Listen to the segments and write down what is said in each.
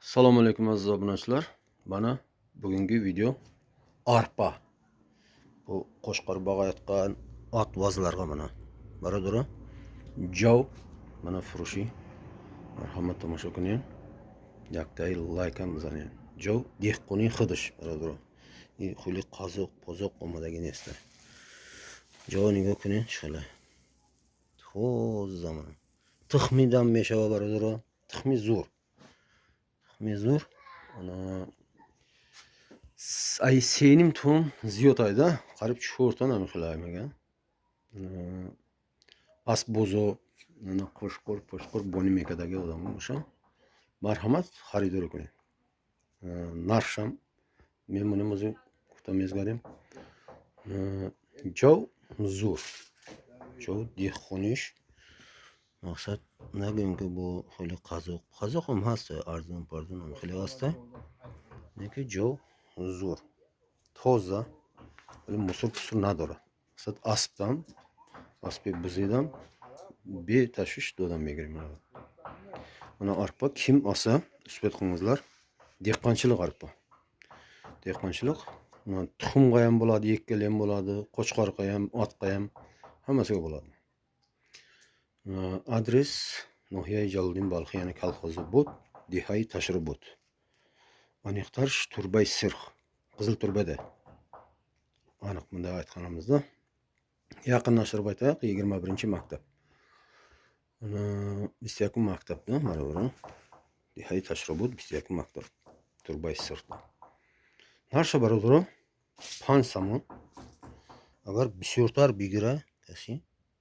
Assalomu alaykum aziz obunachilar. Mana bugungi video arpa. Bu qo'shqor bog'ayotgan ot vazlarga mana. Baradura. Jov mana furushi. Marhamat tomosha qiling. Yaktai like ham bizaning. Jov dehqoning xidish baradura. Xuli qoziq, pozoq olmadagi neslar. Jovniga qiling shula. Xo'z zaman. Tixmidan meshava baradura. Tixmi zo'r. Mezur ana ay senim ton ziyot ayda qarib 4 ta ham qilaymagan. As bozo ana qo'shqor boni mekadagi odam o'sha. Marhamat xaridor qiling. Narsham men buni o'zim kutamezgarim. Jov zo'r. Jov dehqonish maqsad nagungi bu xili qoziq ham hast arzon pardon ham xili hasta neki jov zo'r toza xili musur pusur nadora maqsad aspdan aspi bizidam be tashvish dodam megirim mana arpa kim olsa uspet qilingizlar dehqonchilik arpa dehqonchilik tuxumga ham bo'ladi ekkaga ham bo'ladi qo'chqorga ham otga ham hammasiga bo'ladi. Adres Nohiya Jalolidin Balxiyani kolxozi bot, Dihay tashrif bot. Aniqtarsh Turbay Sirx, Qizil Turbada. Aniq bunda aytganimizda yaqinlashtirib aytaylik 21-maktab. Bizdagi maktabda mana bu Dihay tashrif bot, bizdagi maktab. Turbay Sirx. Narsha barodaro pan samon agar bisyortar bigira kasi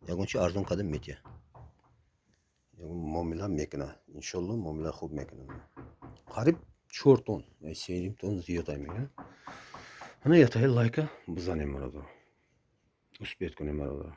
yagunchi arzon qadam metya. Muomala mekana inshaalloh muomala xo'p mekana qarib 4 ton ay senim ton ziyod aymagan ana yatay like bizaning marada uspet kuning marada